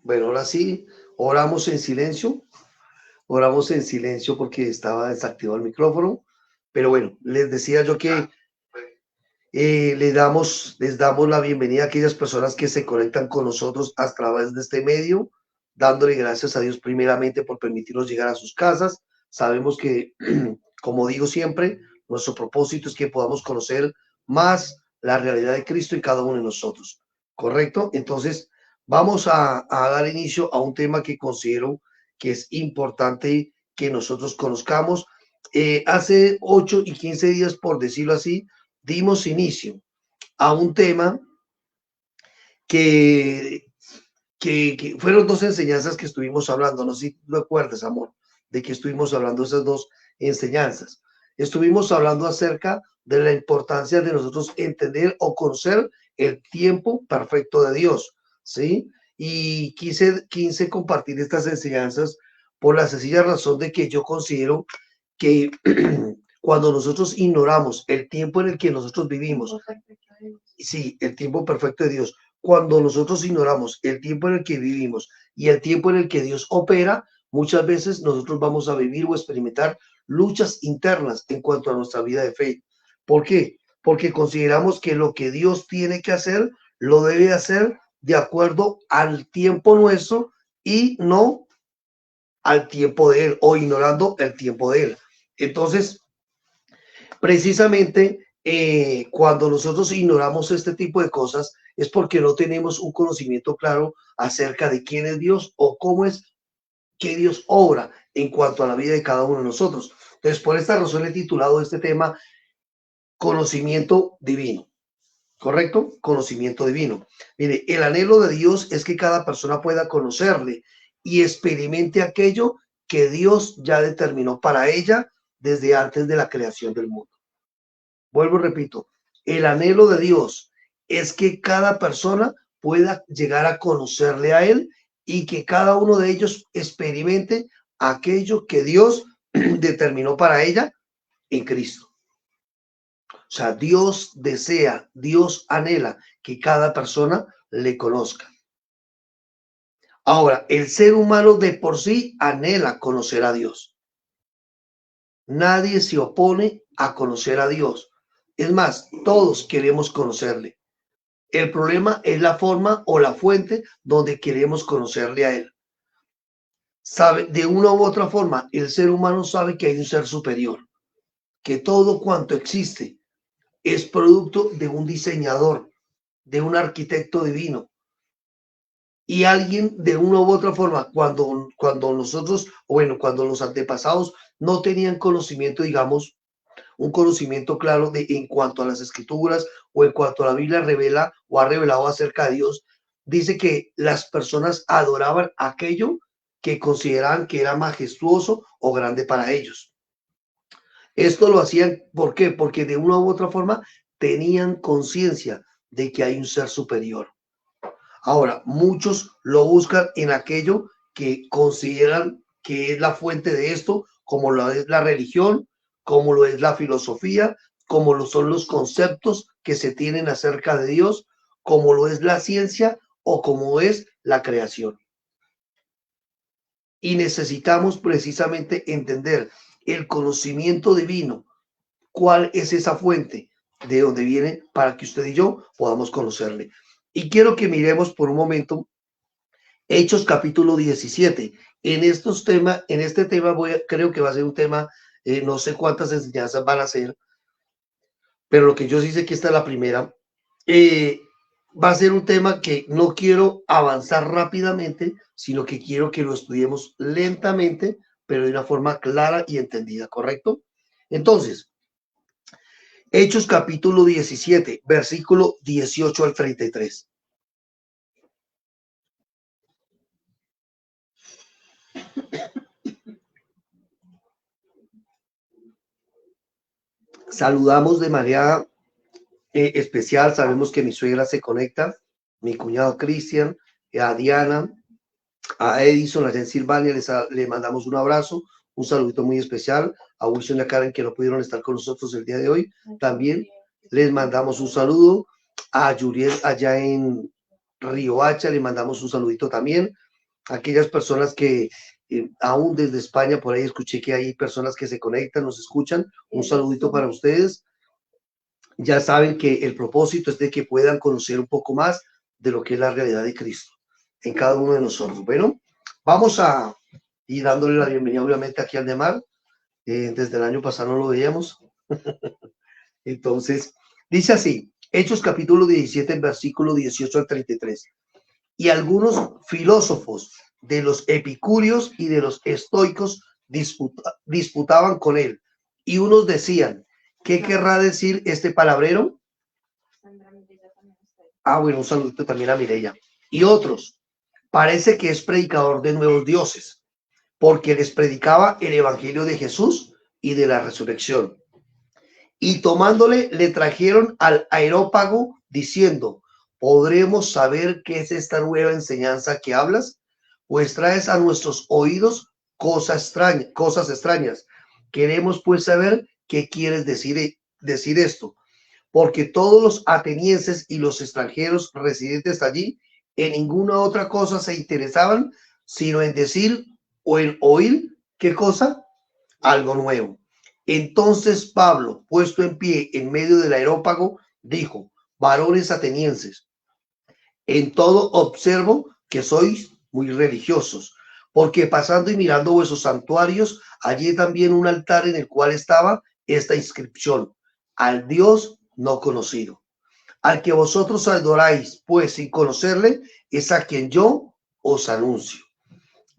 Bueno, ahora sí, oramos en silencio porque estaba desactivado el micrófono, pero bueno, les decía yo que les damos la bienvenida a aquellas personas que se conectan con nosotros a través de este medio, dándole gracias a Dios primeramente por permitirnos llegar a sus casas. Sabemos que, como digo siempre, nuestro propósito es que podamos conocer más la realidad de Cristo en cada uno de nosotros, ¿correcto? Entonces, vamos a dar inicio a un tema que considero que es importante que nosotros conozcamos. Hace 8 y 15 días, por decirlo así, dimos inicio a un tema que, que fueron dos enseñanzas que estuvimos hablando. No sé si lo acuerdas, amor, de que estuvimos hablando de esas dos enseñanzas. Estuvimos hablando acerca de la importancia de nosotros entender o conocer el tiempo perfecto de Dios, ¿sí? Y quise compartir estas enseñanzas por la sencilla razón de que yo considero que cuando nosotros ignoramos el tiempo en el que nosotros vivimos, sí, el tiempo perfecto de Dios, cuando nosotros ignoramos el tiempo en el que vivimos y el tiempo en el que Dios opera, muchas veces nosotros vamos a vivir o experimentar luchas internas en cuanto a nuestra vida de fe. ¿Por qué? Porque consideramos que lo que Dios tiene que hacer, lo debe hacer de acuerdo al tiempo nuestro y no al tiempo de Él, o ignorando el tiempo de Él. Entonces, precisamente cuando nosotros ignoramos este tipo de cosas es porque no tenemos un conocimiento claro acerca de quién es Dios o cómo es que Dios obra en cuanto a la vida de cada uno de nosotros. Entonces, por esta razón he titulado este tema Conocimiento Divino. ¿Correcto? Conocimiento divino. Mire, el anhelo de Dios es que cada persona pueda conocerle y experimente aquello que Dios ya determinó para ella desde antes de la creación del mundo. Vuelvo y repito, el anhelo de Dios es que cada persona pueda llegar a conocerle a Él y que cada uno de ellos experimente aquello que Dios determinó para ella en Cristo. O sea, Dios desea, Dios anhela que cada persona le conozca. Ahora, el ser humano de por sí anhela conocer a Dios. Nadie se opone a conocer a Dios. Es más, todos queremos conocerle. El problema es la forma o la fuente donde queremos conocerle a Él. Sabe, de una u otra forma, el ser humano sabe que hay un ser superior, que todo cuanto existe es producto de un diseñador, de un arquitecto divino. Y alguien de una u otra forma, cuando nosotros, o bueno, cuando los antepasados no tenían conocimiento, digamos, un conocimiento claro de en cuanto a las escrituras o en cuanto a la Biblia revela o ha revelado acerca de Dios, dice que las personas adoraban aquello que consideraban que era majestuoso o grande para ellos. Esto lo hacían, ¿por qué? Porque de una u otra forma tenían conciencia de que hay un ser superior. Ahora, muchos lo buscan en aquello que consideran que es la fuente de esto, como lo es la religión, como lo es la filosofía, como lo son los conceptos que se tienen acerca de Dios, como lo es la ciencia o como es la creación. Y necesitamos precisamente entender el conocimiento divino, cuál es esa fuente de donde viene para que usted y yo podamos conocerle. Y quiero que miremos por un momento Hechos capítulo 17. En este tema creo que va a ser un tema, no sé cuántas enseñanzas van a ser, pero lo que yo sí sé que esta es la primera. eh, Va a ser un tema que no quiero avanzar rápidamente, sino que quiero que lo estudiemos lentamente, pero de una forma clara y entendida, ¿correcto? Entonces, Hechos capítulo 17, versículo 18 al 33. Saludamos de manera especial. Sabemos que mi suegra se conecta, mi cuñado Cristian, a Diana, a Edison, allá en Silvania, le mandamos un abrazo, un saludito muy especial, a Wilson y a Karen que no pudieron estar con nosotros el día de hoy. También les mandamos un saludo a Yuriel allá en Río Hacha, le mandamos un saludito también. aquellas personas que aún desde España, por ahí escuché que hay personas que se conectan, nos escuchan. Un saludito para ustedes. Ya saben que el propósito es de que puedan conocer un poco más de lo que es la realidad de Cristo en cada uno de nosotros. Bueno, vamos a ir dándole la bienvenida obviamente aquí al Demar. Desde el año pasado no lo veíamos. Entonces, dice así, Hechos capítulo 17, versículo 18 al 33. Y algunos filósofos de los epicúreos y de los estoicos disputaban con él. Y unos decían, ¿qué querrá decir este palabrero? Bueno, un saludo también a Mireya. Y otros, parece que es predicador de nuevos dioses, porque les predicaba el evangelio de Jesús y de la resurrección. Y tomándole, le trajeron al Areópago, diciendo, ¿podremos saber qué es esta nueva enseñanza que hablas? Pues traes a nuestros oídos cosas extrañas. Queremos pues saber qué quieres decir esto, porque todos los atenienses y los extranjeros residentes allí en ninguna otra cosa se interesaban, sino en decir o en oír, ¿qué cosa? Algo nuevo. Entonces Pablo, puesto en pie en medio del Areópago, dijo, varones atenienses, en todo observo que sois muy religiosos, porque pasando y mirando vuestros santuarios, hallé también un altar en el cual estaba esta inscripción, al Dios no conocido. Al que vosotros adoráis, pues sin conocerle, es a quien yo os anuncio.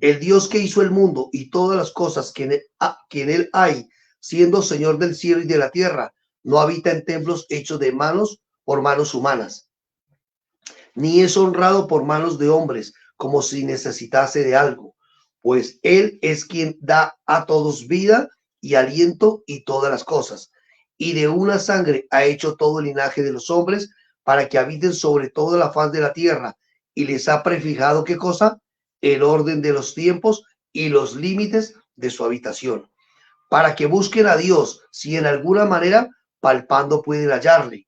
El Dios que hizo el mundo y todas las cosas que en él hay, siendo Señor del cielo y de la tierra, no habita en templos hechos de manos por manos humanas, ni es honrado por manos de hombres, como si necesitase de algo, pues él es quien da a todos vida y aliento y todas las cosas, y de una sangre ha hecho todo el linaje de los hombres para que habiten sobre toda la faz de la tierra, y les ha prefijado ¿qué cosa? El orden de los tiempos y los límites de su habitación, para que busquen a Dios, si en alguna manera palpando pueden hallarle,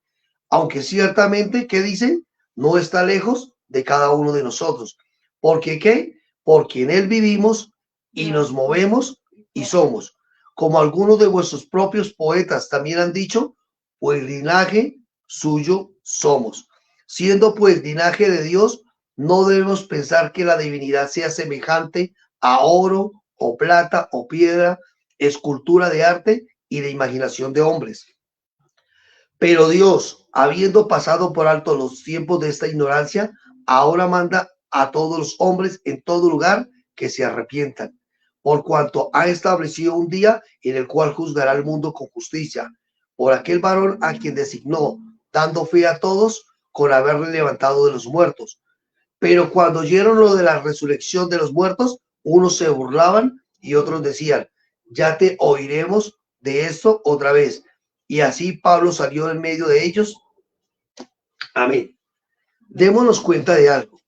aunque ciertamente, ¿qué dicen? No está lejos de cada uno de nosotros. ¿Por qué? Porque en él vivimos y nos movemos y somos. Como algunos de vuestros propios poetas también han dicho, pues linaje suyo somos. Siendo pues linaje de Dios, no debemos pensar que la divinidad sea semejante a oro o plata o piedra, escultura de arte y de imaginación de hombres. Pero Dios, habiendo pasado por alto los tiempos de esta ignorancia, ahora manda a todos los hombres en todo lugar que se arrepientan, por cuanto ha establecido un día en el cual juzgará al mundo con justicia, por aquel varón a quien designó, dando fe a todos con haberle levantado de los muertos. Pero cuando oyeron lo de la resurrección de los muertos, unos se burlaban y otros decían, ya te oiremos de esto otra vez. Y así Pablo salió en medio de ellos. Amén. Démonos cuenta de algo.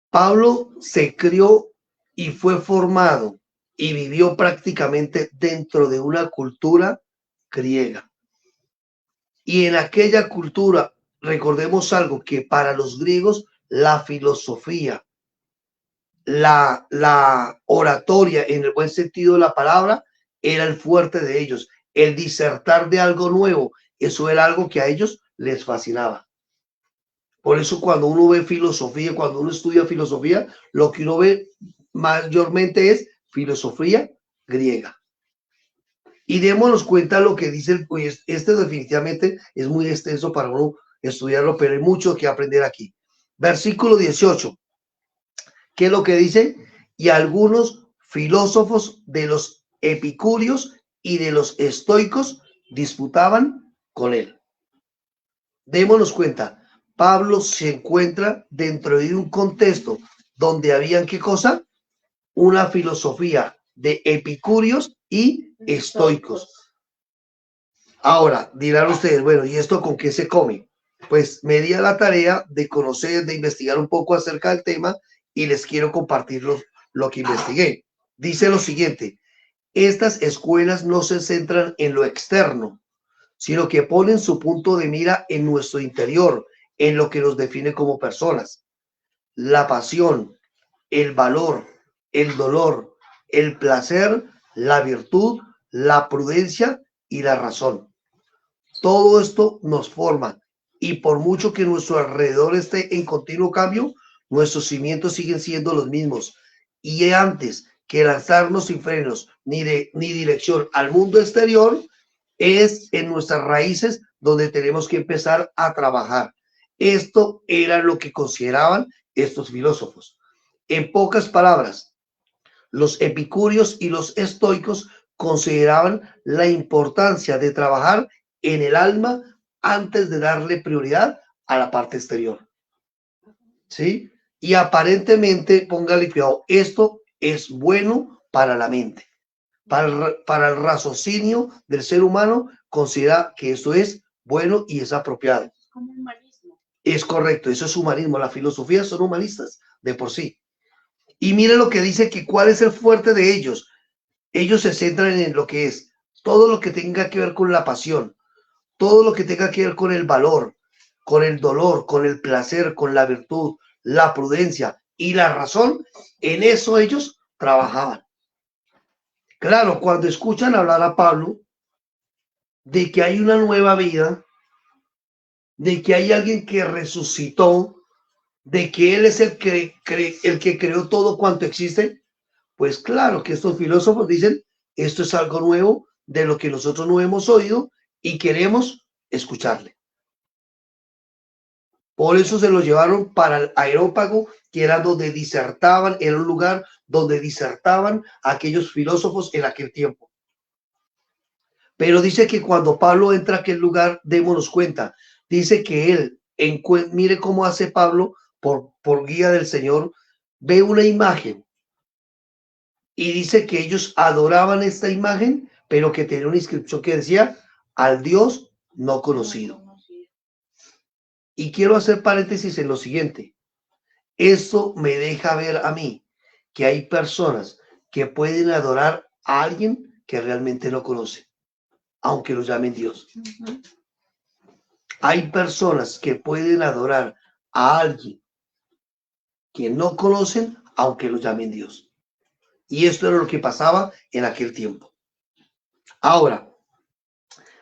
Pablo se crió y fue formado y vivió prácticamente dentro de una cultura griega. Y en aquella cultura, recordemos algo, que para los griegos la filosofía, la oratoria en el buen sentido de la palabra, era el fuerte de ellos. El disertar de algo nuevo, eso era algo que a ellos les fascinaba. Por eso cuando uno ve filosofía, cuando uno estudia filosofía, lo que uno ve mayormente es filosofía griega. Y démonos cuenta lo que dice, pues definitivamente es muy extenso para uno estudiarlo, pero hay mucho que aprender aquí. Versículo 18. ¿Qué es lo que dice? Y algunos filósofos de los epicúreos y de los estoicos disputaban con él. Démonos cuenta, Pablo se encuentra dentro de un contexto donde habían, ¿qué cosa? Una filosofía de epicúreos y estoicos. Ahora, dirán ustedes, bueno, ¿y esto con qué se come? Pues me di a la tarea de conocer, de investigar un poco acerca del tema y les quiero compartir lo que investigué. Dice lo siguiente, estas escuelas no se centran en lo externo, sino que ponen su punto de mira en nuestro interior, en lo que nos define como personas. la pasión, el valor, el dolor, el placer, la virtud, la prudencia y la razón. Todo esto nos forma y por mucho que nuestro alrededor esté en continuo cambio, nuestros cimientos siguen siendo los mismos. Y antes que lanzarnos sin frenos ni dirección al mundo exterior, es en nuestras raíces donde tenemos que empezar a trabajar. Esto era lo que consideraban estos filósofos. En pocas palabras, los epicúreos y los estoicos consideraban la importancia de trabajar en el alma antes de darle prioridad a la parte exterior. ¿Sí? Y aparentemente, póngale cuidado, esto es bueno para la mente. Para el raciocinio del ser humano, considera que esto es bueno y es apropiado. Como humanismo. Es correcto, eso es humanismo. Las filosofías son humanistas de por sí. Y mire lo que dice, que cuál es el fuerte de ellos. Ellos se centran en lo que es todo lo que tenga que ver con la pasión, todo lo que tenga que ver con el valor, con el dolor, con el placer, con la virtud, la prudencia y la razón. En eso ellos trabajaban. Claro, cuando escuchan hablar a Pablo de que hay una nueva vida, de que hay alguien que resucitó, de que él es el que creó todo cuanto existe, pues claro que estos filósofos dicen, esto es algo nuevo de lo que nosotros no hemos oído y queremos escucharle. Por eso se lo llevaron para el Areópago, que era donde disertaban, era un lugar donde disertaban aquellos filósofos en aquel tiempo. Pero dice que cuando Pablo entra a aquel lugar, démonos cuenta, dice que él, mire cómo hace Pablo por guía del Señor, ve una imagen y dice que ellos adoraban esta imagen, pero que tenía una inscripción que decía, al Dios no conocido. Y quiero hacer paréntesis en lo siguiente. Esto me deja ver a mí que hay personas que pueden adorar a alguien que realmente no conoce, aunque lo llamen Dios. Hay personas que pueden adorar a alguien que no conocen, aunque lo llamen Dios. Y esto era lo que pasaba en aquel tiempo. Ahora,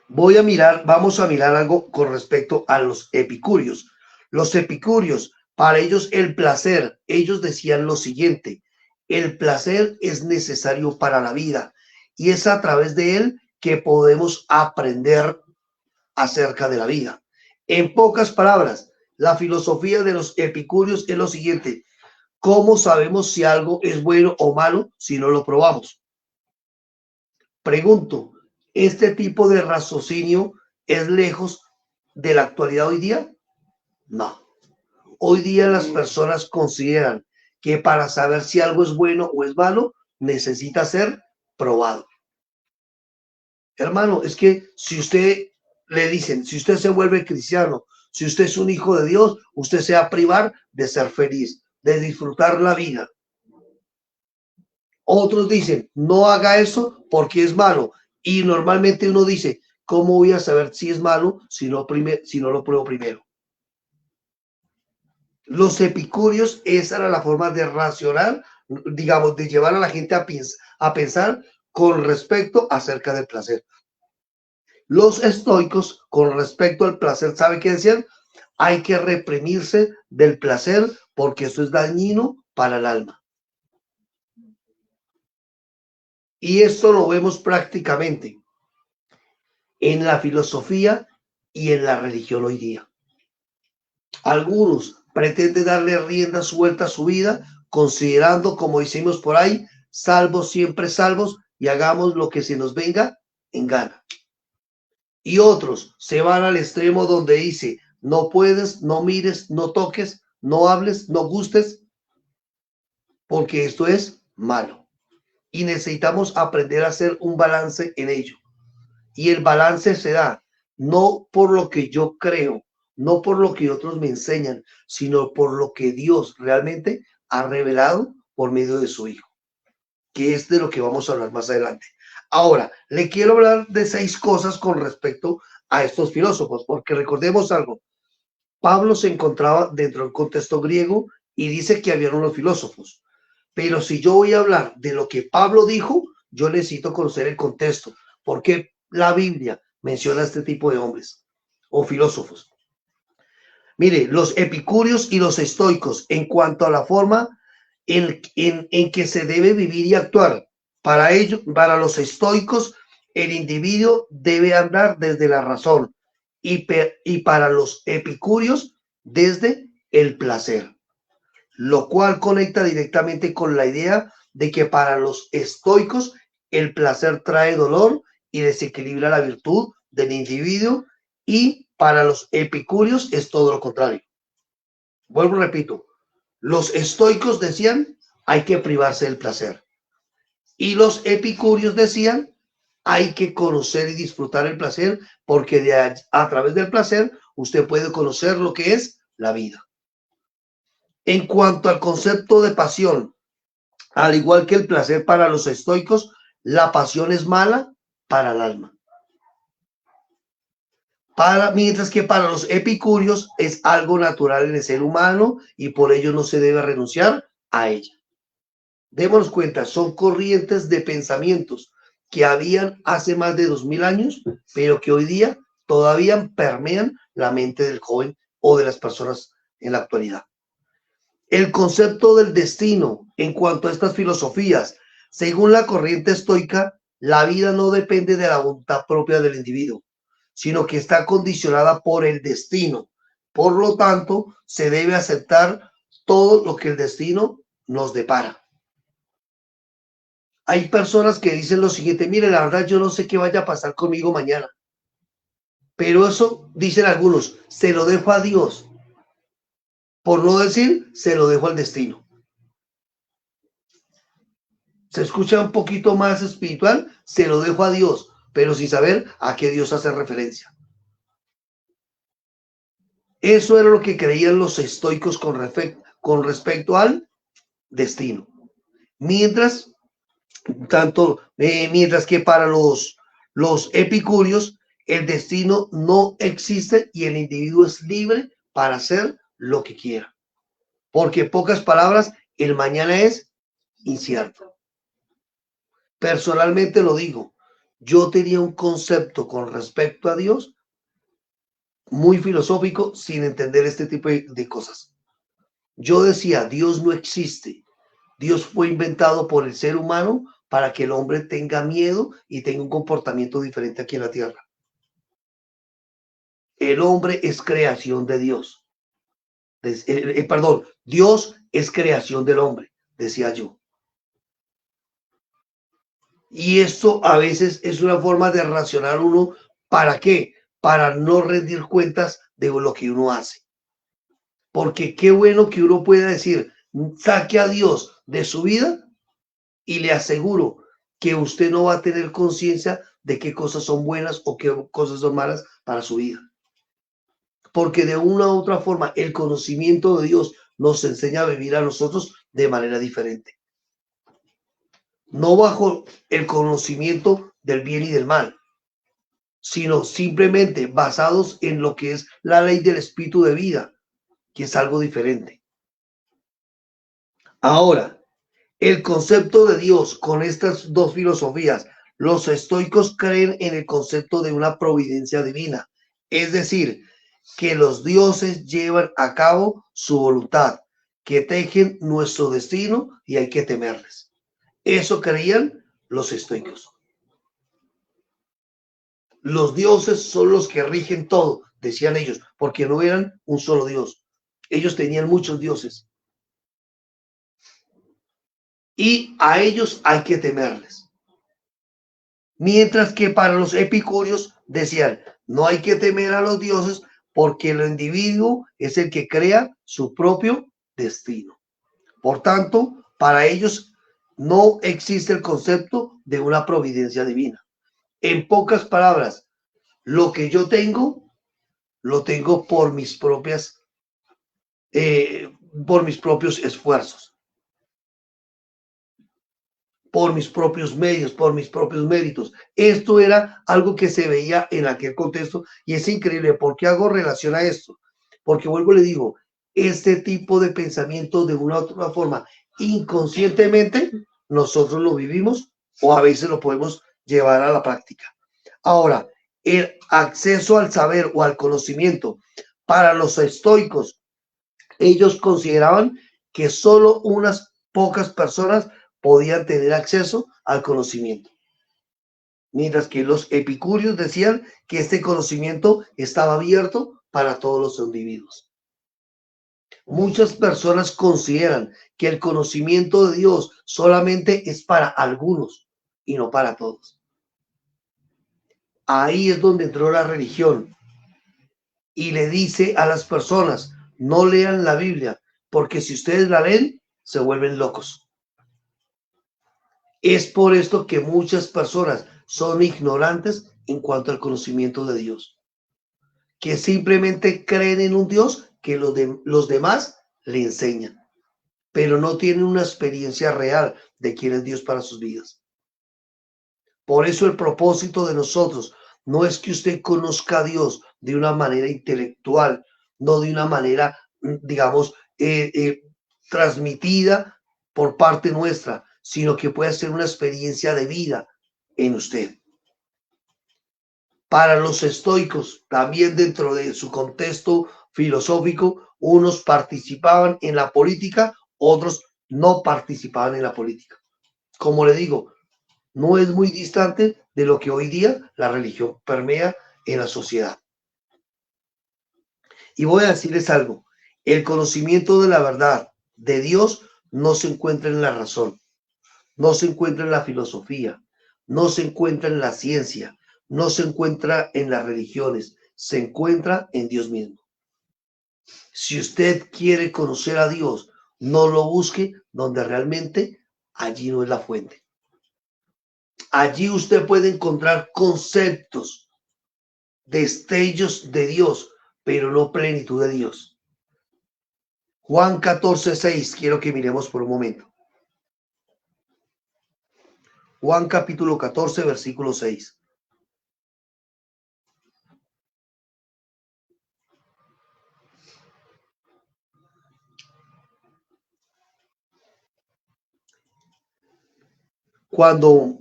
vamos a mirar algo con respecto a los epicúreos. Los epicúreos, para ellos el placer, ellos decían lo siguiente, el placer es necesario para la vida y es a través de él que podemos aprender acerca de la vida. En pocas palabras, la filosofía de los epicúreos es lo siguiente, ¿cómo sabemos si algo es bueno o malo si no lo probamos? Pregunto, ¿este tipo de raciocinio es lejos de la actualidad hoy día? No. Hoy día las personas consideran que para saber si algo es bueno o es malo, necesita ser probado. Hermano, es que si usted le dicen, si usted se vuelve cristiano, si usted es un hijo de Dios, usted se va a privar de ser feliz, de disfrutar la vida. Otros dicen, no haga eso porque es malo. Y normalmente uno dice, ¿cómo voy a saber si es malo si no lo pruebo primero? Los epicúreos, esa era la forma de racionar, digamos, de llevar a la gente a pensar con respecto acerca del placer. Los estoicos, con respecto al placer, ¿sabe qué decían? Hay que reprimirse del placer porque eso es dañino para el alma. Y esto lo vemos prácticamente en la filosofía y en la religión hoy día. Algunos pretenden darle rienda suelta a su vida, considerando, como decimos por ahí, salvos siempre salvos y hagamos lo que se nos venga en gana. Y otros se van al extremo donde dice, no puedes, no mires, no toques, no hables, no gustes, porque esto es malo. Y necesitamos aprender a hacer un balance en ello. Y el balance se da no por lo que yo creo, no por lo que otros me enseñan, sino por lo que Dios realmente ha revelado por medio de su Hijo, que es de lo que vamos a hablar más adelante. Ahora, le quiero hablar de 6 cosas con respecto a estos filósofos, porque recordemos algo, Pablo se encontraba dentro del contexto griego y dice que habían unos filósofos. Pero si yo voy a hablar de lo que Pablo dijo, yo necesito conocer el contexto, porque la Biblia menciona a este tipo de hombres o filósofos. Mire, los epicúreos y los estoicos, en cuanto a la forma en que se debe vivir y actuar. Para ello, para los estoicos, el individuo debe andar desde la razón y para los epicúreos, desde el placer, lo cual conecta directamente con la idea de que para los estoicos el placer trae dolor y desequilibra la virtud del individuo, y para los epicúreos es todo lo contrario. Vuelvo, repito, los estoicos decían hay que privarse del placer y los epicúreos decían hay que conocer y disfrutar el placer, porque a través del placer usted puede conocer lo que es la vida. En cuanto al concepto de pasión, al igual que el placer para los estoicos, la pasión es mala para el alma. Mientras que para los epicúreos es algo natural en el ser humano y por ello no se debe renunciar a ella. Démonos cuenta, son corrientes de pensamientos que habían hace más de 2000 años, pero que hoy día todavía permean la mente del joven o de las personas en la actualidad. El concepto del destino en cuanto a estas filosofías, según la corriente estoica, la vida no depende de la voluntad propia del individuo, sino que está condicionada por el destino. Por lo tanto, se debe aceptar todo lo que el destino nos depara. Hay personas que dicen lo siguiente: mire, la verdad yo no sé qué vaya a pasar conmigo mañana, pero eso, dicen algunos, se lo dejo a Dios, por no decir se lo dejo al destino. Se escucha un poquito más espiritual, se lo dejo a Dios, pero sin saber a qué Dios hace referencia. Eso era lo que creían los estoicos con respecto al destino. Mientras que para los epicúreos el destino no existe y el individuo es libre para hacer lo que quiera. Porque en pocas palabras, el mañana es incierto. Personalmente lo digo, yo tenía un concepto con respecto a Dios muy filosófico sin entender este tipo de cosas. Yo decía, Dios no existe. Dios fue inventado por el ser humano para que el hombre tenga miedo y tenga un comportamiento diferente aquí en la tierra. El hombre es creación de Dios. Perdón, Dios es creación del hombre, decía yo. Y esto a veces es una forma de racionar uno. ¿Para qué? Para no rendir cuentas de lo que uno hace. Porque qué bueno que uno pueda decir, saque a Dios de su vida y le aseguro que usted no va a tener conciencia de qué cosas son buenas o qué cosas son malas para su vida. Porque de una u otra forma el conocimiento de Dios nos enseña a vivir a nosotros de manera diferente. No bajo el conocimiento del bien y del mal, sino simplemente basados en lo que es la ley del espíritu de vida, que es algo diferente. Ahora, el concepto de Dios con estas dos filosofías, los estoicos creen en el concepto de una providencia divina, es decir, que los dioses llevan a cabo su voluntad, que tejen nuestro destino y hay que temerles. Eso creían los estoicos. Los dioses son los que rigen todo, decían ellos, porque no eran un solo Dios. Ellos tenían muchos dioses. Y a ellos hay que temerles. Mientras que para los epicúreos decían, no hay que temer a los dioses porque el individuo es el que crea su propio destino. Por tanto, para ellos no existe el concepto de una providencia divina. En pocas palabras, lo que yo tengo, lo tengo por mis propios esfuerzos, por mis propios medios, por mis propios méritos. Esto era algo que se veía en aquel contexto y es increíble. ¿Por qué hago relación a esto? Porque vuelvo y le digo, este tipo de pensamiento de una u otra forma inconscientemente, nosotros lo vivimos o a veces lo podemos llevar a la práctica. Ahora, el acceso al saber o al conocimiento para los estoicos, ellos consideraban que solo unas pocas personas podían tener acceso al conocimiento, mientras que los epicúreos decían que este conocimiento estaba abierto para todos los individuos. Muchas personas consideran que el conocimiento de Dios solamente es para algunos y no para todos. Ahí es donde entró la religión y le dice a las personas, no lean la Biblia, porque si ustedes la leen, se vuelven locos. Es por esto que muchas personas son ignorantes en cuanto al conocimiento de Dios, que simplemente creen en un Dios que los demás le enseñan, pero no tienen una experiencia real de quién es Dios para sus vidas. Por eso el propósito de nosotros no es que usted conozca a Dios de una manera intelectual, no de una manera, digamos, transmitida por parte nuestra, sino que pueda ser una experiencia de vida en usted. Para los estoicos, también dentro de su contexto filosófico, unos participaban en la política, otros no participaban en la política. Como le digo, no es muy distante de lo que hoy día la religión permea en la sociedad. Y voy a decirles algo, el conocimiento de la verdad de Dios no se encuentra en la razón, no se encuentra en la filosofía, no se encuentra en la ciencia, no se encuentra en las religiones, se encuentra en Dios mismo. Si usted quiere conocer a Dios, no lo busque donde realmente allí no es la fuente. Allí usted puede encontrar conceptos, destellos de Dios, pero no plenitud de Dios. Juan 14:6, quiero que miremos por un momento. Juan capítulo 14, versículo 6. Cuando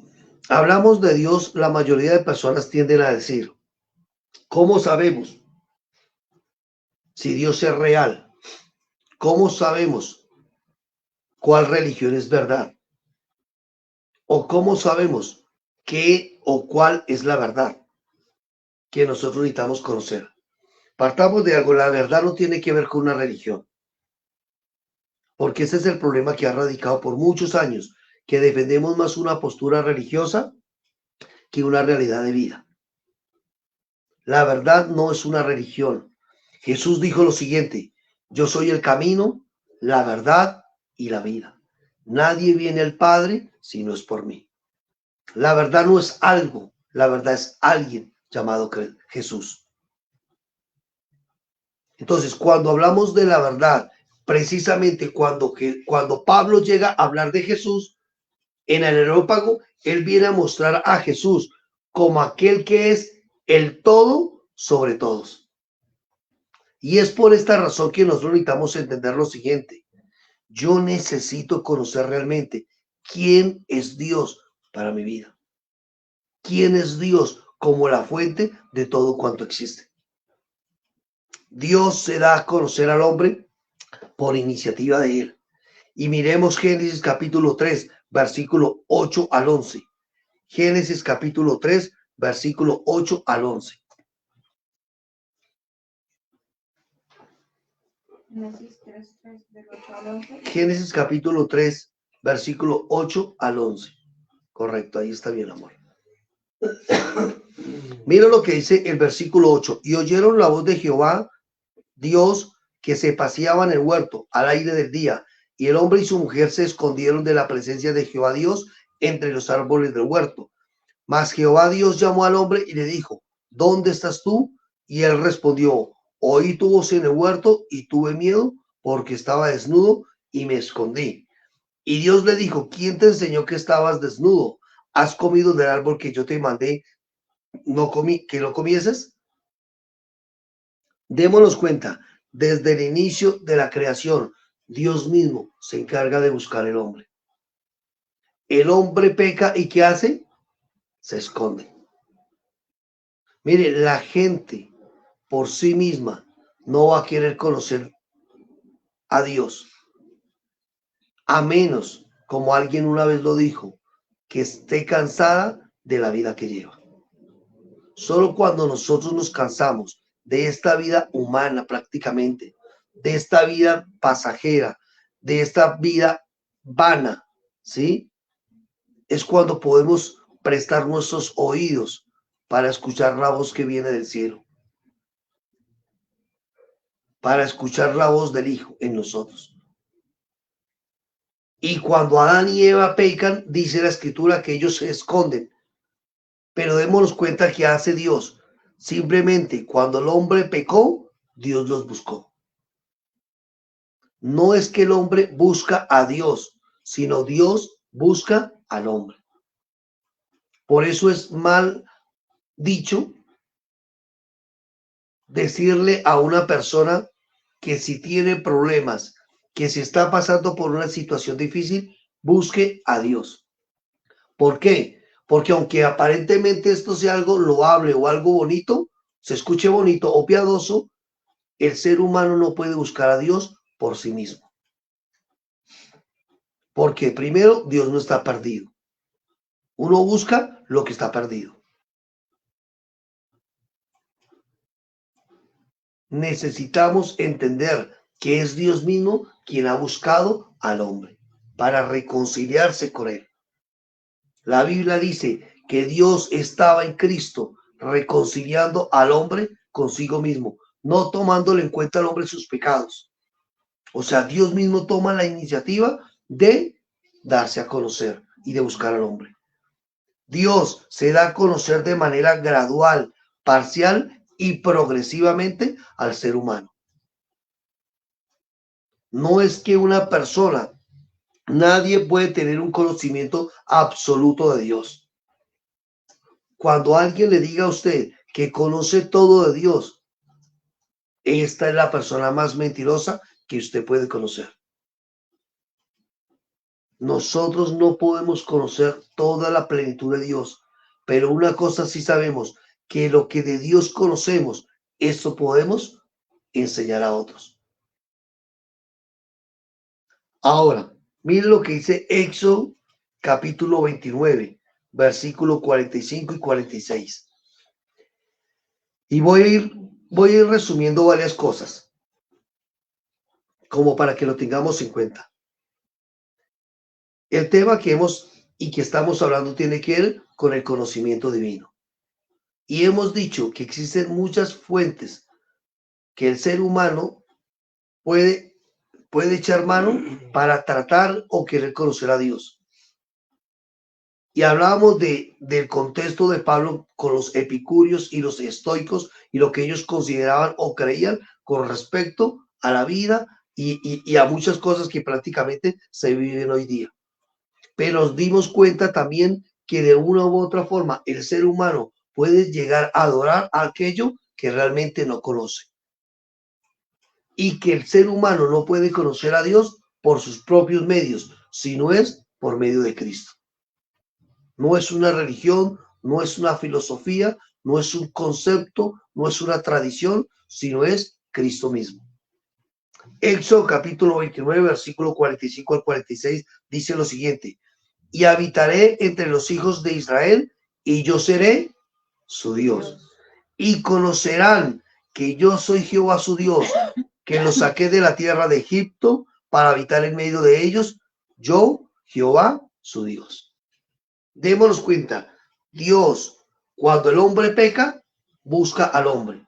hablamos de Dios, la mayoría de personas tienden a decir, ¿cómo sabemos si Dios es real? ¿Cómo sabemos cuál religión es verdad? ¿O cómo sabemos qué o cuál es la verdad que nosotros necesitamos conocer? Partamos de algo, la verdad no tiene que ver con una religión, porque ese es el problema que ha radicado por muchos años, que defendemos más una postura religiosa que una realidad de vida. La verdad no es una religión. Jesús dijo lo siguiente, yo soy el camino, la verdad y la vida. Nadie viene al Padre si no es por mí. La verdad no es algo, la verdad es alguien llamado Jesús. Entonces, cuando hablamos de la verdad, precisamente cuando Pablo llega a hablar de Jesús, en el Areópago, él viene a mostrar a Jesús como aquel que es el todo sobre todos. Y es por esta razón que nosotros necesitamos entender lo siguiente. Yo necesito conocer realmente quién es Dios para mi vida. ¿Quién es Dios como la fuente de todo cuanto existe? Dios se da a conocer al hombre por iniciativa de él. Y miremos Génesis capítulo 3, versículo 8 al 11. Génesis capítulo 3, versículo 8 al 11. Génesis capítulo 3, versículo 8 al 11. Correcto, ahí está bien, amor. Mira lo que dice el versículo 8. Y oyeron la voz de Jehová, Dios, que se paseaba en el huerto al aire del día. Y el hombre y su mujer se escondieron de la presencia de Jehová Dios entre los árboles del huerto. Mas Jehová Dios llamó al hombre y le dijo, ¿dónde estás tú? Y él respondió, oí tu voz en el huerto y tuve miedo porque estaba desnudo y me escondí. Y Dios le dijo, ¿quién te enseñó que estabas desnudo? ¿Has comido del árbol que yo te mandé que no comieses? Démonos cuenta, Desde el inicio de la creación, Dios mismo se encarga de buscar el hombre. El hombre peca y ¿qué hace? Se esconde. Mire, la gente por sí misma no va a querer conocer a Dios, a menos, como alguien una vez lo dijo, que esté cansada de la vida que lleva. Solo cuando nosotros nos cansamos de esta vida humana prácticamente, de esta vida pasajera, de esta vida vana, ¿sí? Es cuando podemos prestar nuestros oídos para escuchar la voz que viene del cielo, para escuchar la voz del Hijo en nosotros. Y cuando Adán y Eva pecan, dice la Escritura que ellos se esconden. Pero démonos cuenta que hace Dios. Simplemente cuando el hombre pecó, Dios los buscó. No es que el hombre busca a Dios, sino Dios busca al hombre. Por eso es mal dicho decirle a una persona que si tiene problemas, que si está pasando por una situación difícil, busque a Dios. ¿Por qué? Porque aunque aparentemente esto sea algo loable o algo bonito, se escuche bonito o piadoso, el ser humano no puede buscar a Dios por sí mismo. Porque primero, Dios no está perdido. Uno busca lo que está perdido. Necesitamos entender que es Dios mismo quien ha buscado al hombre para reconciliarse con él. La Biblia dice que Dios estaba en Cristo reconciliando al hombre consigo mismo, no tomándole en cuenta al hombre sus pecados. O sea, Dios mismo toma la iniciativa de darse a conocer y de buscar al hombre. Dios se da a conocer de manera gradual, parcial y progresivamente al ser humano. No es que una persona, nadie puede tener un conocimiento absoluto de Dios. Cuando alguien le diga a usted que conoce todo de Dios, esta es la persona más mentirosa que usted puede conocer. Nosotros no podemos conocer toda la plenitud de Dios, pero una cosa sí sabemos, que lo que de Dios conocemos, eso podemos enseñar a otros. Ahora, miren lo que dice Éxodo capítulo 29, versículo 45 y 46. Y voy a ir resumiendo varias cosas, como para que lo tengamos en cuenta. El tema que estamos hablando tiene que ver con el conocimiento divino. Y hemos dicho que existen muchas fuentes que el ser humano puede echar mano para tratar o querer conocer a Dios. Y hablábamos del contexto de Pablo con los epicúreos y los estoicos y lo que ellos consideraban o creían con respecto a la vida y a muchas cosas que prácticamente se viven hoy día. Pero nos dimos cuenta también que de una u otra forma el ser humano puede llegar a adorar a aquello que realmente no conoce. Y que el ser humano no puede conocer a Dios por sus propios medios, sino es por medio de Cristo. No es una religión, no es una filosofía, no es un concepto, no es una tradición, sino es Cristo mismo. Éxodo capítulo 29, versículo 45 al 46 dice lo siguiente: y habitaré entre los hijos de Israel, y yo seré su Dios. Y conocerán que yo soy Jehová su Dios, que los saqué de la tierra de Egipto para habitar en medio de ellos, yo, Jehová su Dios. Démonos cuenta, Dios, cuando el hombre peca, busca al hombre.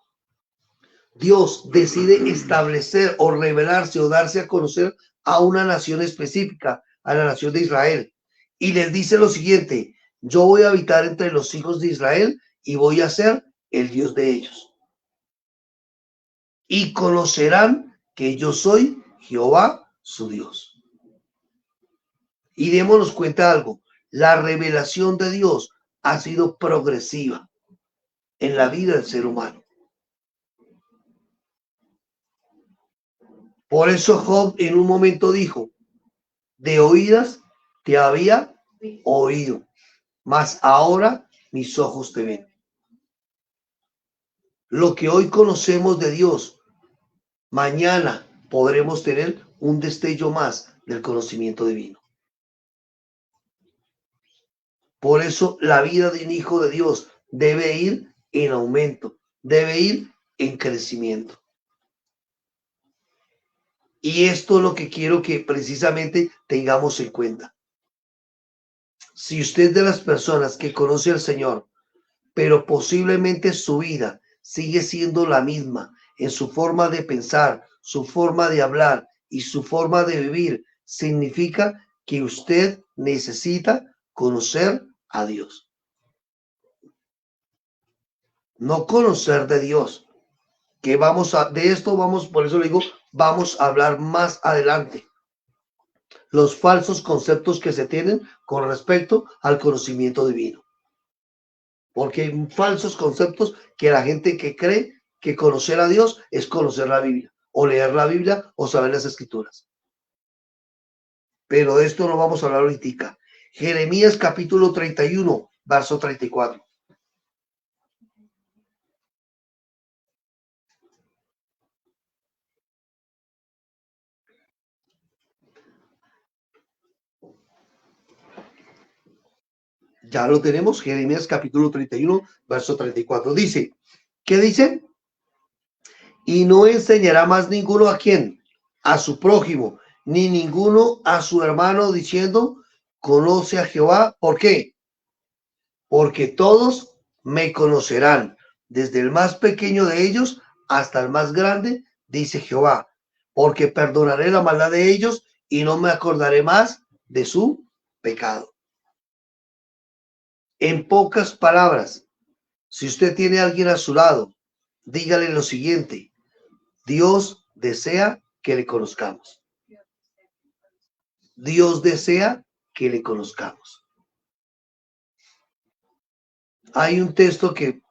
Dios decide establecer o revelarse o darse a conocer a una nación específica, a la nación de Israel. Y les dice lo siguiente: yo voy a habitar entre los hijos de Israel y voy a ser el Dios de ellos. Y conocerán que yo soy Jehová su Dios. Y démonos cuenta de algo: la revelación de Dios ha sido progresiva en la vida del ser humano. Por eso Job en un momento dijo, de oídas te había oído, mas ahora mis ojos te ven. Lo que hoy conocemos de Dios, mañana podremos tener un destello más del conocimiento divino. Por eso la vida de un hijo de Dios debe ir en aumento, debe ir en crecimiento. Y esto es lo que quiero que precisamente tengamos en cuenta. Si usted es de las personas que conoce al Señor, pero posiblemente su vida sigue siendo la misma en su forma de pensar, su forma de hablar y su forma de vivir, significa que usted necesita conocer a Dios. No conocer de Dios, que de esto vamos, por eso le digo, vamos a hablar más adelante. Los falsos conceptos que se tienen con respecto al conocimiento divino. Porque hay falsos conceptos que la gente que cree que conocer a Dios es conocer la Biblia, o leer la Biblia, o saber las Escrituras. Pero de esto no vamos a hablar ahorita. Jeremías capítulo 31, verso 34. Ya lo tenemos, Jeremías capítulo 31, verso 34. Dice, ¿qué dice? Y no enseñará más ninguno a quién, a su prójimo, ni ninguno a su hermano, diciendo, conoce a Jehová. ¿Por qué? Porque todos me conocerán, desde el más pequeño de ellos hasta el más grande, dice Jehová, porque perdonaré la maldad de ellos y no me acordaré más de su pecado. En pocas palabras, si usted tiene a alguien a su lado, dígale lo siguiente: Dios desea que le conozcamos. Dios desea que le conozcamos. Hay un texto que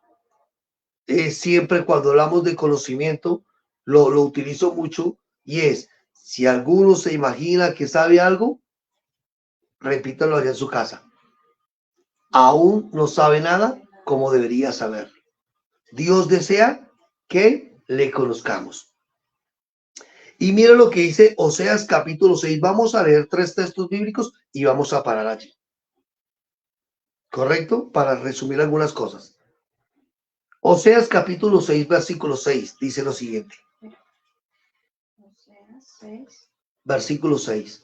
siempre cuando hablamos de conocimiento lo utilizo mucho, y es: si alguno se imagina que sabe algo, repítalo allá en su casa. Aún no sabe nada como debería saber. Dios desea que le conozcamos. Y mira lo que dice Oseas capítulo 6. Vamos a leer 3 textos bíblicos y vamos a parar allí. ¿Correcto? Para resumir algunas cosas. Oseas capítulo 6, versículo 6, dice lo siguiente. Oseas 6. Versículo 6.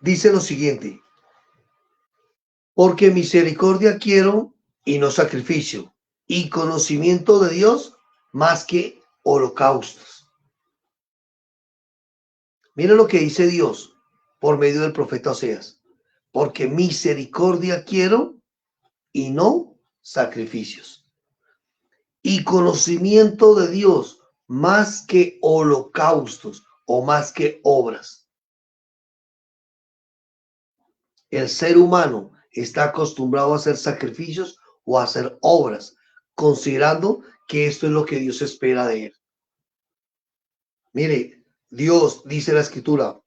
Dice lo siguiente: porque misericordia quiero y no sacrificio, y conocimiento de Dios más que holocaustos. Mira lo que dice Dios por medio del profeta Oseas: porque misericordia quiero y no sacrificios, y conocimiento de Dios más que holocaustos o más que obras. El ser humano está acostumbrado a hacer sacrificios o a hacer obras, considerando que esto es lo que Dios espera de él. Mire, Dios, dice la Escritura,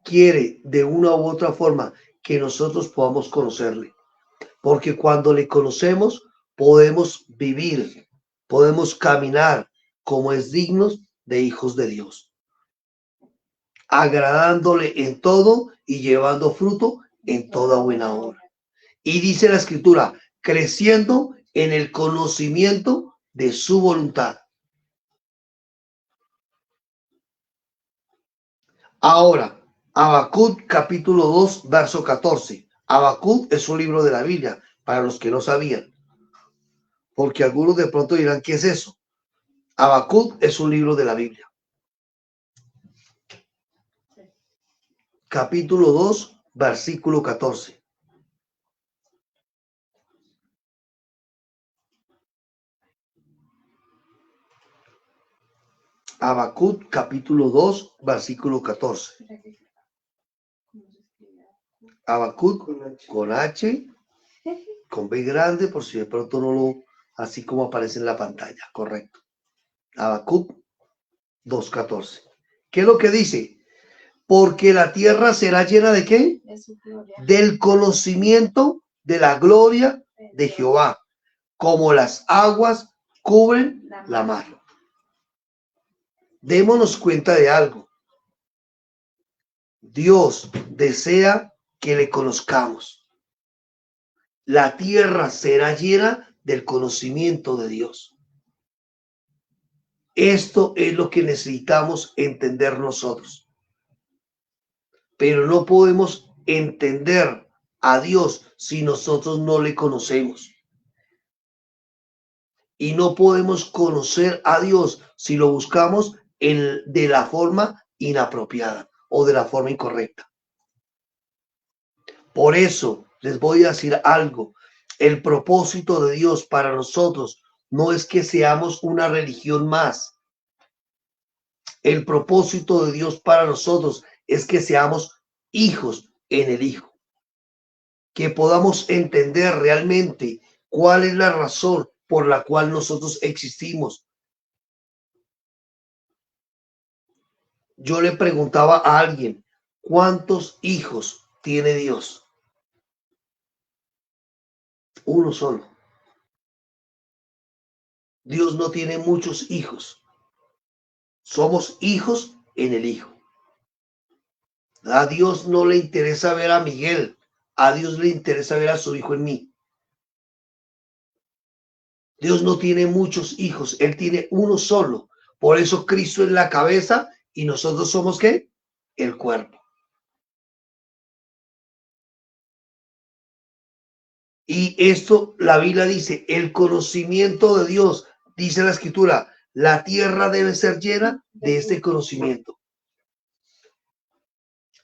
quiere de una u otra forma que nosotros podamos conocerle, porque cuando le conocemos podemos vivir, podemos caminar como es dignos de hijos de Dios, agradándole en todo y llevando fruto en toda buena obra. Y dice la Escritura, creciendo en el conocimiento de su voluntad. Ahora, Habacuc capítulo 2, verso 14. Habacuc es un libro de la Biblia, para los que no sabían, porque algunos de pronto dirán, ¿qué es eso? Habacuc es un libro de la Biblia. Capítulo 2, versículo 14. Habacuc capítulo 2, versículo 14. Habacuc con H, con B grande, por si de pronto no lo así como aparece en la pantalla, correcto. Habacuc 2:14. ¿Qué es lo que dice? Porque la tierra será llena ¿de qué? De su gloria. Del conocimiento de la gloria de Jehová, como las aguas cubren la mar. Démonos cuenta de algo. Dios desea que le conozcamos. La tierra será llena del conocimiento de Dios. Esto es lo que necesitamos entender nosotros. Pero no podemos entender a Dios si nosotros no le conocemos. Y no podemos conocer a Dios si lo buscamos de la forma inapropiada o de la forma incorrecta. Por eso les voy a decir algo. El propósito de Dios para nosotros no es que seamos una religión más. El propósito de Dios para nosotros es que seamos hijos en el Hijo. Que podamos entender realmente cuál es la razón por la cual nosotros existimos. Yo le preguntaba a alguien, ¿cuántos hijos tiene Dios? Uno solo. Dios no tiene muchos hijos. Somos hijos en el Hijo. A Dios no le interesa ver a Miguel. A Dios le interesa ver a su Hijo en mí. Dios no tiene muchos hijos. Él tiene uno solo. Por eso Cristo es la cabeza y nosotros somos ¿qué? El cuerpo. Y esto la Biblia dice, el conocimiento de Dios, dice la Escritura, la tierra debe ser llena de este conocimiento.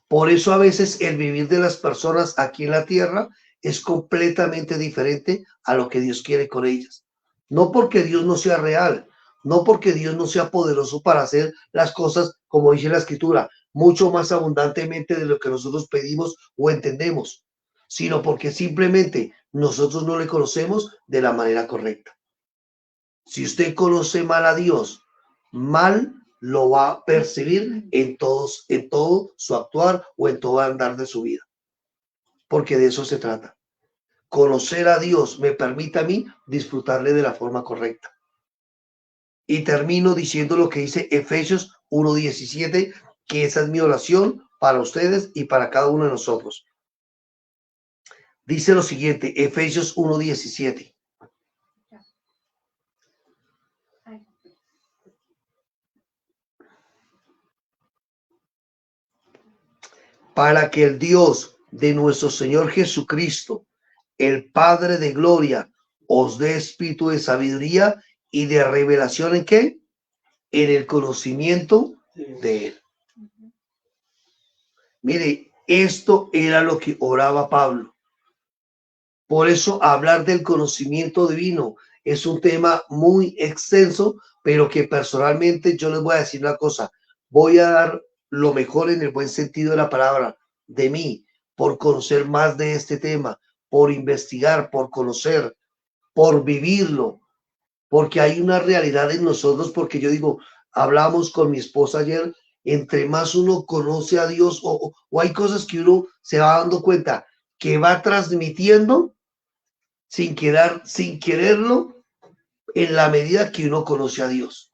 Por eso a veces el vivir de las personas aquí en la tierra es completamente diferente a lo que Dios quiere con ellas. No porque Dios no sea real, no porque Dios no sea poderoso para hacer las cosas, como dice la Escritura, mucho más abundantemente de lo que nosotros pedimos o entendemos, sino porque simplemente nosotros no le conocemos de la manera correcta. Si usted conoce mal a Dios, mal lo va a percibir en todo su actuar o en todo andar de su vida. Porque de eso se trata. Conocer a Dios me permite a mí disfrutarle de la forma correcta. Y termino diciendo lo que dice Efesios 1:17, que esa es mi oración para ustedes y para cada uno de nosotros. Dice lo siguiente, Efesios 1:17. Para que el Dios de nuestro Señor Jesucristo, el Padre de gloria, os dé espíritu de sabiduría y de revelación ¿en qué? En el conocimiento de Él. Mire, esto era lo que oraba Pablo. Por eso hablar del conocimiento divino es un tema muy extenso, pero que personalmente yo les voy a decir una cosa, voy a dar lo mejor en el buen sentido de la palabra de mí, por conocer más de este tema, por investigar, por conocer, por vivirlo, porque hay una realidad en nosotros, porque yo digo, hablamos con mi esposa ayer, entre más uno conoce a Dios o hay cosas que uno se va dando cuenta que va transmitiendo sin quererlo, en la medida que uno conoce a Dios.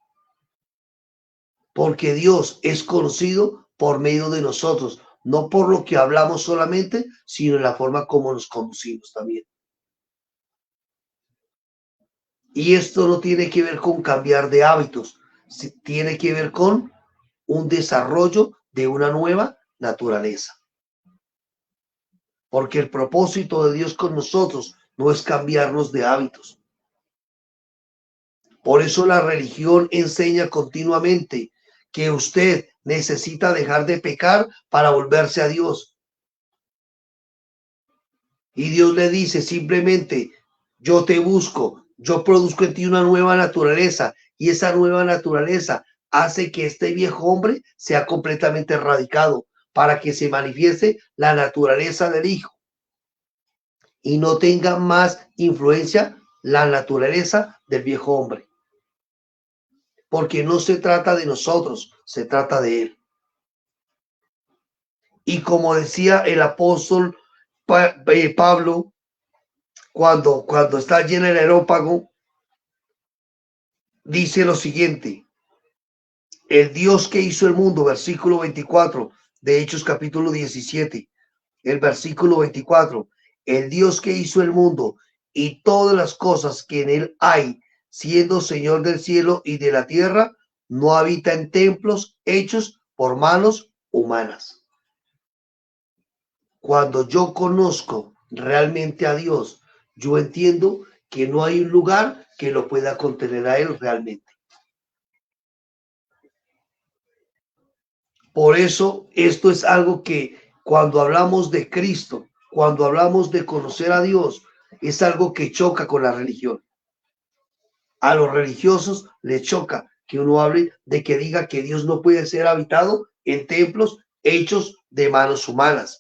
Porque Dios es conocido por medio de nosotros, no por lo que hablamos solamente, sino en la forma como nos conducimos también. Y esto no tiene que ver con cambiar de hábitos, tiene que ver con un desarrollo de una nueva naturaleza. Porque el propósito de Dios con nosotros no es cambiarnos de hábitos. Por eso la religión enseña continuamente que usted necesita dejar de pecar para volverse a Dios. Y Dios le dice simplemente, yo te busco, yo produzco en ti una nueva naturaleza y esa nueva naturaleza hace que este viejo hombre sea completamente erradicado para que se manifieste la naturaleza del Hijo y no tenga más influencia la naturaleza del viejo hombre. Porque no se trata de nosotros, se trata de Él. Y como decía el apóstol Pablo, cuando está allí en el areópago, dice lo siguiente: el Dios que hizo el mundo, versículo 24 de Hechos capítulo 17, el versículo 24, el Dios que hizo el mundo y todas las cosas que en él hay, siendo Señor del cielo y de la tierra, no habita en templos hechos por manos humanas. Cuando yo conozco realmente a Dios, yo entiendo que no hay un lugar que lo pueda contener a Él realmente. Por eso esto es algo que cuando hablamos de Cristo, cuando hablamos de conocer a Dios, es algo que choca con la religión. A los religiosos les choca que uno hable de que diga que Dios no puede ser habitado en templos hechos de manos humanas.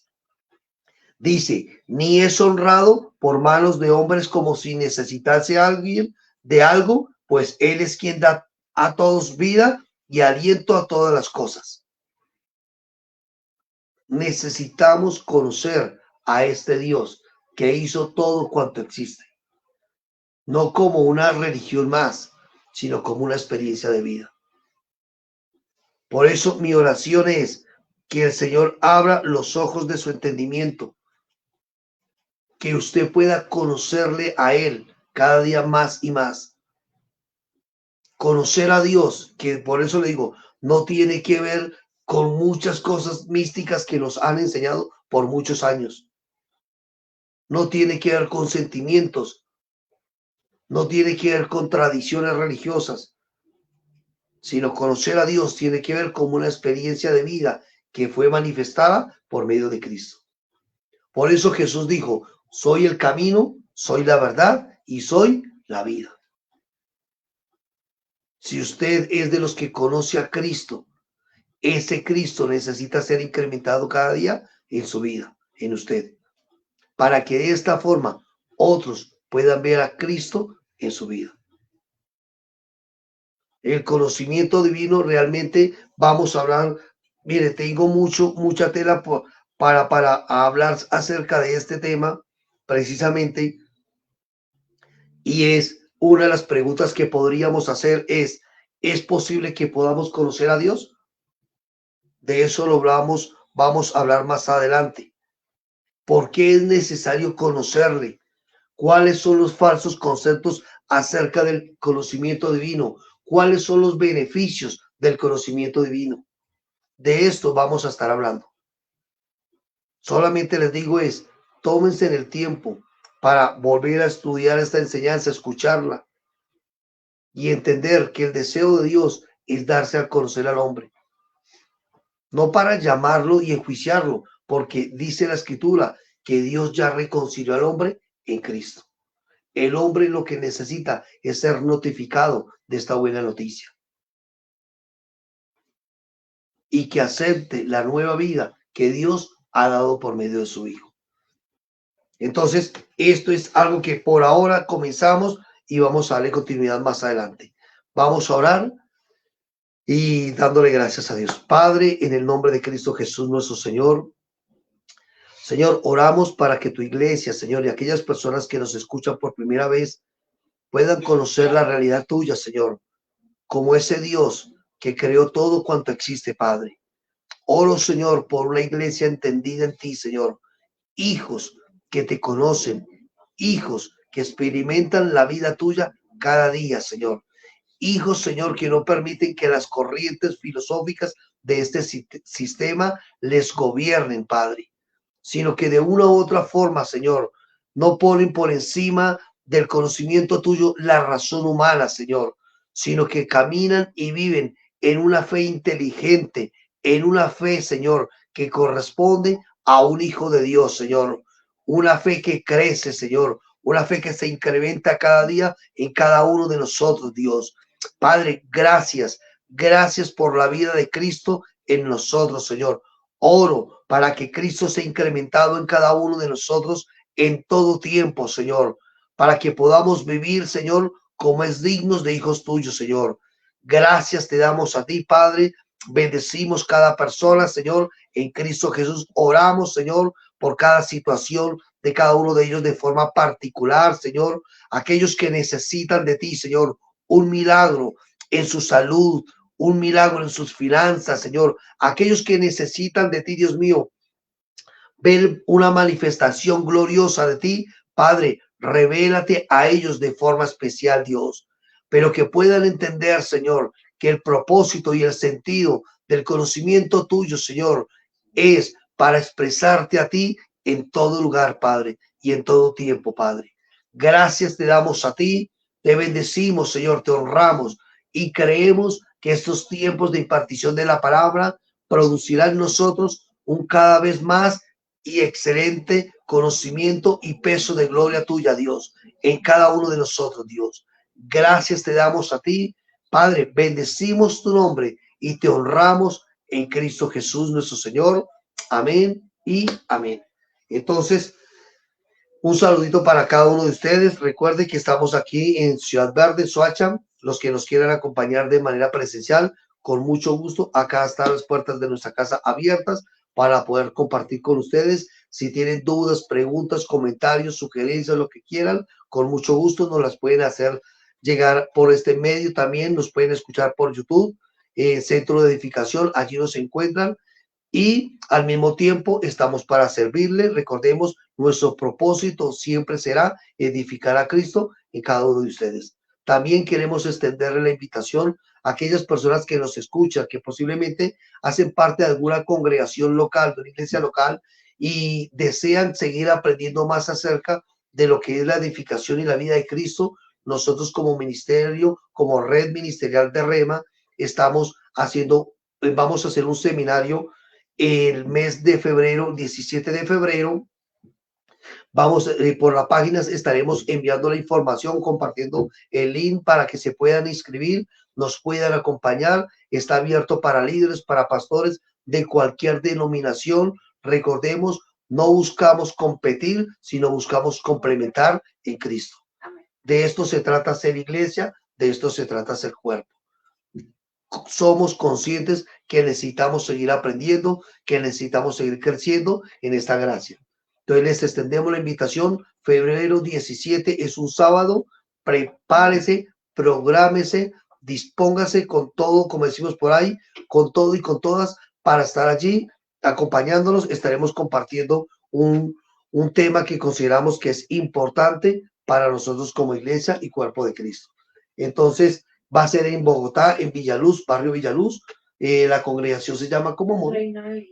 Dice, ni es honrado por manos de hombres como si necesitase a alguien de algo, pues Él es quien da a todos vida y aliento a todas las cosas. Necesitamos conocer a este Dios que hizo todo cuanto existe, no como una religión más, sino como una experiencia de vida. Por eso mi oración es que el Señor abra los ojos de su entendimiento, que usted pueda conocerle a Él cada día más y más. Conocer a Dios, que por eso le digo, no tiene que ver con muchas cosas místicas que nos han enseñado por muchos años. No tiene que ver con sentimientos, no tiene que ver con tradiciones religiosas, sino conocer a Dios tiene que ver con una experiencia de vida que fue manifestada por medio de Cristo. Por eso Jesús dijo, soy el camino, soy la verdad y soy la vida. Si usted es de los que conoce a Cristo, ese Cristo necesita ser incrementado cada día en su vida, en usted, para que de esta forma otros puedan ver a Cristo en su vida. El conocimiento divino realmente vamos a hablar. Mire, tengo mucha tela para hablar acerca de este tema precisamente, y es una de las preguntas que podríamos hacer ¿es posible que podamos conocer a Dios? De eso lo vamos a hablar más adelante. ¿Por qué es necesario conocerle? ¿Cuáles son los falsos conceptos acerca del conocimiento divino? ¿Cuáles son los beneficios del conocimiento divino? De esto vamos a estar hablando. Solamente les digo tómense el tiempo para volver a estudiar esta enseñanza, escucharla y entender que el deseo de Dios es darse a conocer al hombre. No para llamarlo y enjuiciarlo, porque dice la Escritura que Dios ya reconcilió al hombre en Cristo. El hombre lo que necesita es ser notificado de esta buena noticia y que acepte la nueva vida que Dios ha dado por medio de su Hijo. Entonces, esto es algo que por ahora comenzamos y vamos a darle continuidad más adelante. Vamos a orar y dándole gracias a Dios. Padre, en el nombre de Cristo Jesús, nuestro Señor. Señor, oramos para que tu iglesia, Señor, y aquellas personas que nos escuchan por primera vez puedan conocer la realidad tuya, Señor, como ese Dios que creó todo cuanto existe, Padre. Oro, Señor, por una iglesia entendida en ti, Señor. Hijos que te conocen, hijos que experimentan la vida tuya cada día, Señor. Hijos, Señor, que no permiten que las corrientes filosóficas de este sistema les gobiernen, Padre, sino que de una u otra forma, Señor, no ponen por encima del conocimiento tuyo la razón humana, Señor, sino que caminan y viven en una fe inteligente, en una fe, Señor, que corresponde a un hijo de Dios, Señor, una fe que crece, Señor, una fe que se incrementa cada día en cada uno de nosotros, Dios. Padre, gracias por la vida de Cristo en nosotros, Señor. Oro para que Cristo sea incrementado en cada uno de nosotros en todo tiempo, Señor, para que podamos vivir, Señor, como es dignos de hijos tuyos, Señor. Gracias te damos a ti, Padre. Bendecimos cada persona, Señor, en Cristo Jesús. Oramos, Señor, por cada situación de cada uno de ellos de forma particular, Señor. Aquellos que necesitan de ti, Señor, un milagro en su salud, un milagro en sus finanzas, Señor. Aquellos que necesitan de ti, Dios mío, ver una manifestación gloriosa de ti, Padre, revélate a ellos de forma especial, Dios, pero que puedan entender, Señor, que el propósito y el sentido del conocimiento tuyo, Señor, es para expresarte a ti en todo lugar, Padre, y en todo tiempo, Padre. Gracias te damos a ti, te bendecimos, Señor, te honramos y creemos que estos tiempos de impartición de la palabra producirán en nosotros un cada vez más y excelente conocimiento y peso de gloria tuya, Dios, en cada uno de nosotros, Dios. Gracias te damos a ti, Padre, bendecimos tu nombre y te honramos en Cristo Jesús, nuestro Señor. Amén y amén. Entonces, un saludito para cada uno de ustedes. Recuerden que estamos aquí en Ciudad Verde, Soacha. Los que nos quieran acompañar de manera presencial, con mucho gusto. Acá están las puertas de nuestra casa abiertas para poder compartir con ustedes. Si tienen dudas, preguntas, comentarios, sugerencias, lo que quieran, con mucho gusto nos las pueden hacer llegar por este medio. También nos pueden escuchar por YouTube, Centro de Edificación, allí nos encuentran. Y al mismo tiempo estamos para servirle. Recordemos, nuestro propósito siempre será edificar a Cristo en cada uno de ustedes. También queremos extenderle la invitación a aquellas personas que nos escuchan, que posiblemente hacen parte de alguna congregación local, de una iglesia local, y desean seguir aprendiendo más acerca de lo que es la edificación y la vida de Cristo. Nosotros como ministerio, como red ministerial de Rema, vamos a hacer un seminario el mes de febrero, 17 de febrero. Vamos, por la página estaremos enviando la información, compartiendo el link para que se puedan inscribir, nos puedan acompañar. Está abierto para líderes, para pastores de cualquier denominación. Recordemos, no buscamos competir, sino buscamos complementar en Cristo. De esto se trata ser iglesia, de esto se trata ser cuerpo. Somos conscientes que necesitamos seguir aprendiendo, que necesitamos seguir creciendo en esta gracia. Entonces les extendemos la invitación. Febrero 17 es un sábado. Prepárese, prográmese, dispóngase con todo, como decimos por ahí, con todo y con todas para estar allí acompañándonos. Estaremos compartiendo un tema que consideramos que es importante para nosotros como iglesia y cuerpo de Cristo. Entonces va a ser en Bogotá, en Villaluz, barrio Villaluz. La congregación se llama como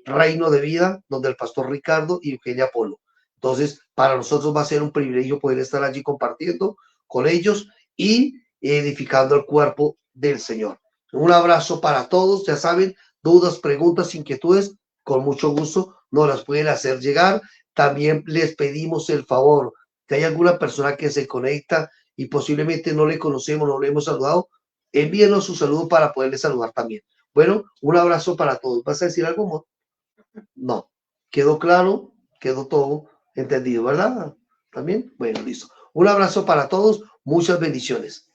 Reino de Vida, donde el pastor Ricardo y Eugenia Polo. Entonces, para nosotros va a ser un privilegio poder estar allí compartiendo con ellos y edificando el cuerpo del Señor. Un abrazo para todos. Ya saben, dudas, preguntas, inquietudes, con mucho gusto nos las pueden hacer llegar. También les pedimos el favor, que hay alguna persona que se conecta y posiblemente no le conocemos, no le hemos saludado, envíenos su saludo para poderle saludar también. Bueno, un abrazo para todos. ¿Vas a decir algo, amor? No. ¿Quedó claro? ¿Quedó todo entendido, verdad? ¿También? Bueno, listo. Un abrazo para todos. Muchas bendiciones.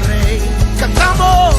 Rey, cantamos.